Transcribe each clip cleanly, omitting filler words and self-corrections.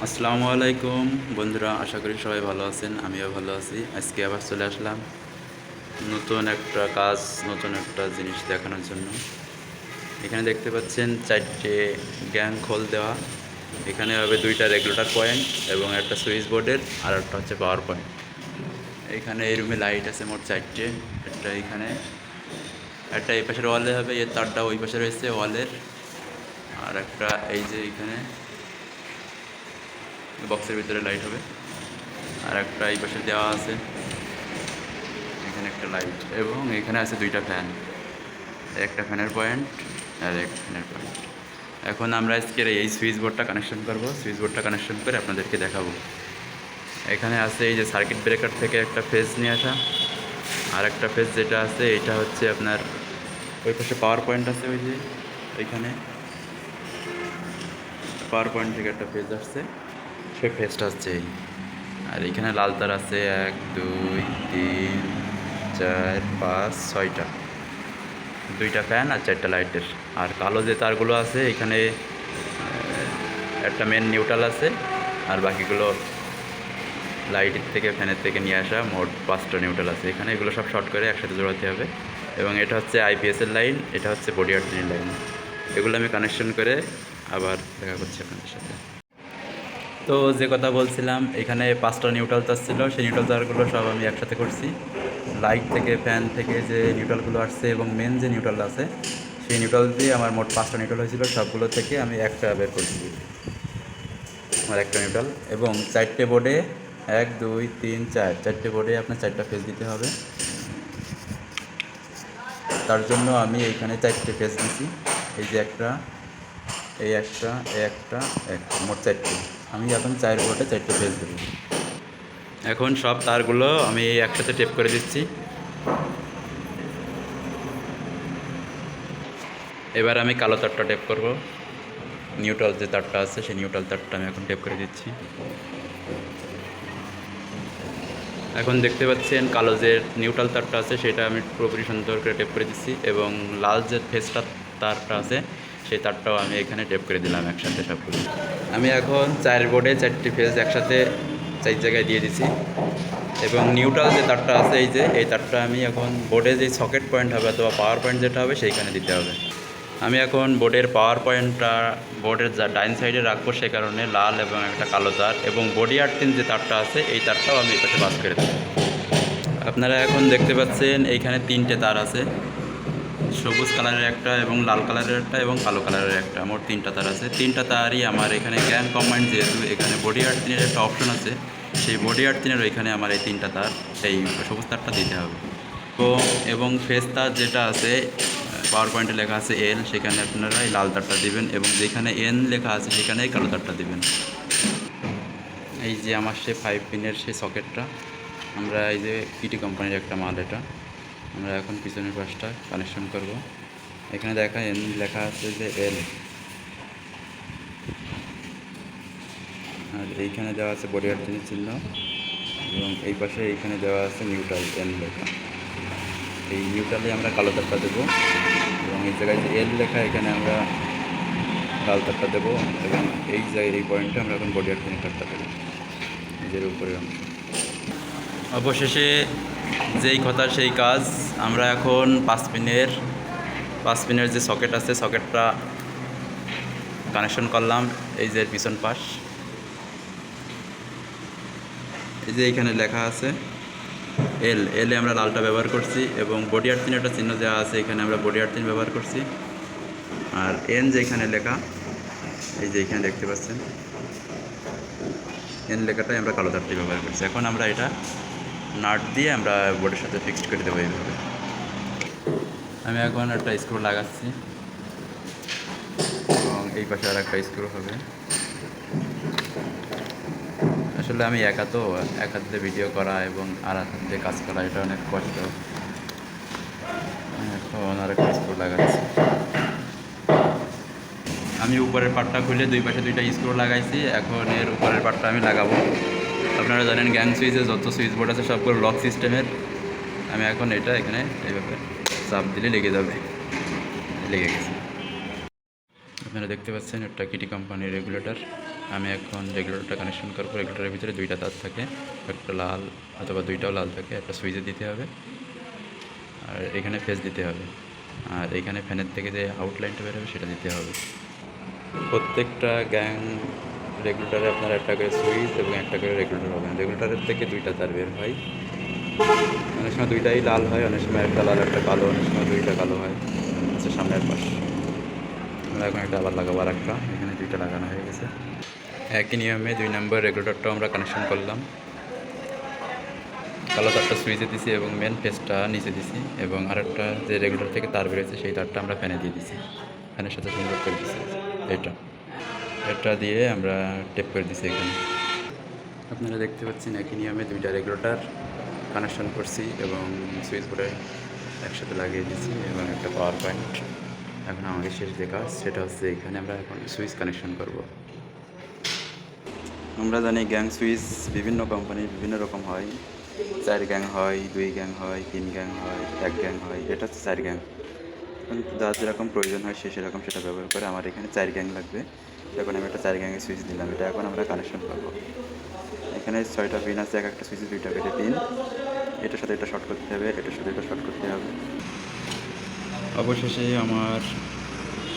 আসসালামু আলাইকুম বন্ধুরা, আশা করি সবাই ভালো আছেন। আমিও ভালো আছি। আজকে আবার চলে আসলাম নতুন একটা কাজ, নতুন একটা জিনিস দেখানোর জন্য। এখানে দেখতে পাচ্ছেন 4টে গ্যাং খোল দেওয়া। এখানে হবে 2টা রেগুলেটর পয়েন্ট এবং একটা সুইচ বোর্ডের, আর একটা হচ্ছে পাওয়ার পয়েন্ট। এখানে এই রুমে লাইট আছে মোট 4টে। একটা এখানে, একটা এই পাশের ওয়ালে হবে, এর তারটা ওই পাশে রয়েছে ওয়ালের। আর একটা এই যে এখানে বক্সের ভিতরে লাইট হবে। আর একটা এই পাশে দেওয়া আছে, এখানে একটা লাইট, এবং এখানে আছে 2টা ফ্যান, একটা ফ্যানের পয়েন্ট আর একটা ফ্যানের পয়েন্ট। এখন আমরা আজকের এই সুইচ বোর্ডটা কানেকশন করব। সুইচ বোর্ডটা কানেকশন করে আপনাদেরকে দেখাবো। এখানে আছে এই যে সার্কিট ব্রেকার থেকে একটা ফেজ নিয়ে আসা, আর একটা ফেজ যেটা আছে এটা হচ্ছে আপনার ওই পাশে পাওয়ার পয়েন্ট আছে, ওই যে ওইখানে পাওয়ার পয়েন্ট থেকে একটা ফেজ আসছে, সেই ফেজটা হচ্ছে এই। আর এখানে লাল তার আছে 1 2 3 4 5 6টা, 2টা ফ্যান আর 4টা লাইটের। আর কালো যে তারগুলো আছে এখানে একটা মেন নিউট্রাল আছে, আর বাকিগুলো লাইটের থেকে ফ্যানের থেকে নিয়ে আসা। মোট 5টা নিউট্রাল আছে এখানে। এগুলো সব শর্ট করে একসাথে জোড়াতে হবে। এবং এটা হচ্ছে আইপিএসের লাইন, এটা হচ্ছে বডি আর্থিনের লাইন। এগুলো আমি কানেকশন করে আবার দেখা করছি আপনাদের সাথে। তো যে কথা বলছিলাম, এখানে 5টা নিউট্রাল তার ছিল, সেই নিউট্রাল তারগুলো সব আমি একসাথে করছি। লাইট থেকে, ফ্যান থেকে যে নিউট্রালগুলো আসছে এবং মেন যে নিউট্রাল আছে, সেই নিউট্রাল দিয়ে আমার মোট 5টা নিউট্রাল হয়েছিল। সবগুলো থেকে আমি একটা বের করছি, আমার একটা নিউট্রাল। এবং 4টে বোর্ডে 1 2 3 4, 4টে বোর্ডে আপনার 4টা ফেজ দিতে হবে। তার জন্য আমি এইখানে 4টে ফেজ দিছি। এই যে একটা, এই একটা, মোট 4টে। আমি এখন 4 বোর্ডে 4টে ফেজ দেবো। এখন সব তারগুলো আমি একসাথে টেপ করে দিচ্ছি। এবার আমি কালো তারটা টেপ করব। নিউট্রাল যে তারটা আছে সেই নিউট্রাল তারটা আমি এখন টেপ করে দিচ্ছি। এখন দেখতে পাচ্ছেন কালো যে নিউট্রাল তারটা আছে সেটা আমি পুরোপুরি সুন্দর করে টেপ করে দিচ্ছি, এবং লাল যে ফেসটা তারটা আছে সেই তারটাও আমি এখানে টেপ করে দিলাম একসাথে সবগুলো। আমি এখন 4 বোর্ডে 4টি ফেজ একসাথে 4 জায়গায় দিয়ে দিছি। এবং নিউট্রাল যে তারটা আছে এই যে, এই তারটা আমি এখন বোর্ডে যে সকেট পয়েন্ট হবে অথবা পাওয়ার পয়েন্ট যেটা হবে সেইখানে দিতে হবে। আমি এখন বোর্ডের পাওয়ার পয়েন্টটা বোর্ডের যা ডাইন সাইডে রাখবো, সে কারণে লাল এবং একটা কালো তার এবং বডি আর্থিন যে তারটা আছে এই তারটাও আমি এই পাশে পাস করে দেবো। আপনারা এখন দেখতে পাচ্ছেন এইখানে 3টে তার আছে, সবুজ কালারের একটা এবং লাল কালারের একটা এবং কালো কালারের একটা, মোট 3টা তার আছে। 3টা তারই আমার এখানে গ্যান কম্বাইন্ড, যেহেতু এখানে বডি আর্থিনের একটা অপশন আছে, সেই বডি আর্থিনের ওইখানে আমার এই 3টা তার, এই সবুজ তারটা দিতে হবে। তো এবং ফেস তার যেটা আছে পাওয়ার পয়েন্টে লেখা আছে এল, সেখানে আপনারা এই লাল তারটা দিবেন, এবং যেখানে এন লেখা আছে সেখানে এই কালো তারটা দিবেন। এই যে আমার সে 5 পিনের সেই সকেটটা, আমরা এই যে পিটি কোম্পানির একটা মাল, এটা আমরা এখন পিছনের পাশটা কানেকশন করব। এখানে দেখা এন লেখা আছে যে এল, আর এইখানে দেওয়া আছে বডি আর্থিনের চিহ্ন, এবং এই পাশে এইখানে দেওয়া আছে নিউট্রাল এন লেখা। এই নিউট্রালে আমরা কালো তারটা দেবো, এবং এই জায়গায় যে এল লেখা এখানে আমরা লাল তারটা দেবো, এবং এই জায়গায় এই পয়েন্টে আমরা এখন বডি আর্থিনের তারটা দেবো নিজের উপরের অংশ। অবশেষে যেই কথা সেই কাজ। আমরা এখন 5 পিনের যে সকেট আছে সকেটটা কানেকশন করলাম। এই যে পিছন পাশ, এই যে এইখানে লেখা আছে এল, এলে আমরা লালটা ব্যবহার করছি, এবং বডি আর্থিন একটা চিহ্ন দেওয়া আছে, এখানে আমরা বডি আর্থিন ব্যবহার করছি। আর এন যেখানে লেখা, এই যে এখানে দেখতে পাচ্ছেন এন লেখাটাই আমরা কালো তারটি ব্যবহার করছি। এখন আমরা এটা নাট দিয়ে আমরা বোর্ডের সাথে ফিক্সড করে দেবো এইভাবে। আমি এখন একটা স্ক্রু লাগাচ্ছি, এবং এই পাশে আর একটা স্ক্রু হবে। আসলে আমি এক হাতে ভিডিও করা এবং আর এক হাতে কাজ করা, এটা অনেক কষ্ট। এখন আর একটা স্ক্রু লাগাচ্ছি। আমি উপরের পার্টটা খুলে 2 পাশে 2টা স্ক্রু লাগাইছি। এখন এর উপরের পার্টটা আমি লাগাবো। আপনারা জানেন গ্যাং সুইচে যত সুইচ বোর্ড আছে সবগুলো লক সিস্টেমের। আমি এখন এটা এখানে এইভাবে চাপ দিলে লেগে যাবে, লেগে গেছে। আপনারা দেখতে পাচ্ছেন একটা কিটি কোম্পানির রেগুলেটর। আমি এখন রেগুলেটরটা কানেকশন করবো। রেগুলেটরের ভিতরে দুইটা তার থাকে, একটা লাল অথবা দুইটাও লাল থাকে। একটা সুইচে দিতে হবে আর এখানে ফেস দিতে হবে, আর এখানে ফ্যানের থেকে যে আউটলাইনটা বের হবে সেটা দিতে হবে। প্রত্যেকটা গ্যাং রেগুলেটরে আপনার একটা করে সুইচ এবং একটা করে রেগুলেটর হবে। রেগুলেটরের থেকে দুইটা তার বের হয়, অনেক সময় দুইটাই লাল হয়, অনেক সময় একটা লাল একটা কালো, অনেক সময় দুইটা কালো হয়। আচ্ছা, সামনের পাশ আমরা এখন একটা আবার লাগাবো, আর একটা এখানে দুইটা লাগানো হয়ে গেছে। একই নিয়মে 2 নম্বর রেগুলেটরটাও আমরা কানেকশন করলাম। কালো তারটা সুইচে দিছি এবং মেন ফেসটা নিচে দিছি, এবং আরেকটা যে রেগুলেটর থেকে তার বেরোচ্ছে সেই তারটা আমরা ফ্যানে দিয়ে দিছি, ফ্যানের সাথে সংযোগ করে দিছি। এটা দিয়ে আমরা টেপ করে দিছি এখানে। আপনারা দেখতে পাচ্ছেন একই নিয়মে দুইটা রেগুলেটর কানেকশন করছি এবং সুইচ বোর্ডে একসাথে লাগিয়ে দিয়েছি এবং একটা পাওয়ার পয়েন্ট। এখন আমাদের শেষ যে কাজ সেটা হচ্ছে এখানে আমরা এখন সুইচ কানেকশন করব। আমরা জানি গ্যাং সুইচ বিভিন্ন কোম্পানির বিভিন্ন রকম হয়, 4 গ্যাং হয়, 2 গ্যাং হয়, 3 গ্যাং হয়, 1 গ্যাং হয়। এটা হচ্ছে 4 গ্যাং। যার যেরকম প্রয়োজন হয় সে সেরকম সেটা ব্যবহার করে। আমার এখানে 4 গ্যাং লাগবে। এখন আমি একটা 4 গ্যাংয়ের সুইচ দিলাম, এটা এখন আমরা কানেকশন করব। এখানে 6টা পিন আছে, এক একটা সুইচে 2টা করে পিন। এটার সাথে এটা শর্ট করতে হবে, এটার সাথে এটা শর্ট করতে হবে। অবশেষে আমার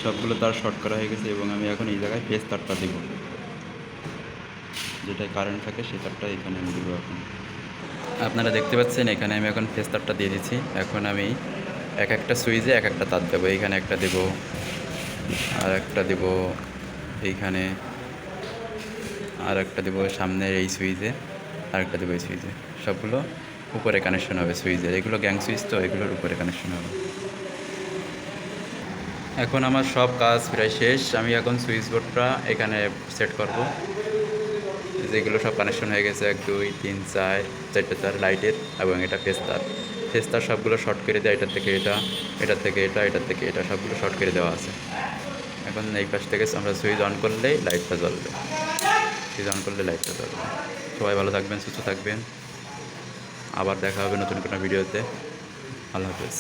সবগুলো তার শর্ট করা হয়ে গেছে এবং আমি এখন এই জায়গায় ফেস তারটা দেবো, যেটায় কারেন্ট থাকে সেই তারটা এখানে আমি দেবো। এখন আপনারা দেখতে পাচ্ছেন এখানে আমি এখন ফেস তারটা দিয়ে দিচ্ছি। এখন আমি এক একটা সুইচে এক একটা তার দেবো। এইখানে একটা দেবো, আর একটা দেবো এইখানে, আর একটা দেবো সামনের এই সুইচে, আর একটা দেবো এই সুইচে। সবগুলো উপরে কানেকশন হবে সুইচের। এগুলো গ্যাং সুইচ, তো এগুলোর উপরে কানেকশন হবে। এখন আমার সব কাজ প্রায় শেষ। আমি এখন সুইচ বোর্ডটা এখানে সেট করব। যেগুলো সব কানেকশন হয়ে গেছে, 1 2 3 4 4টে তার লাইটের, এবং এটা ফেস তার। ফেস তার সবগুলো শর্ট করে দেয়, এটার থেকে এটা, এটার থেকে এটা, এটার থেকে এটা, সবগুলো শর্ট করে দেওয়া আছে। এখন এই পাশ থেকে আমরা সুইচ অন করলেই লাইটটা জ্বলবে, সুইচ অন করলে লাইটটা জ্বলবে। সবাই ভালো থাকবেন, সুস্থ থাকবেন। আবার দেখা হবে নতুন কোনো ভিডিওতে। আল্লাহ হাফেজ।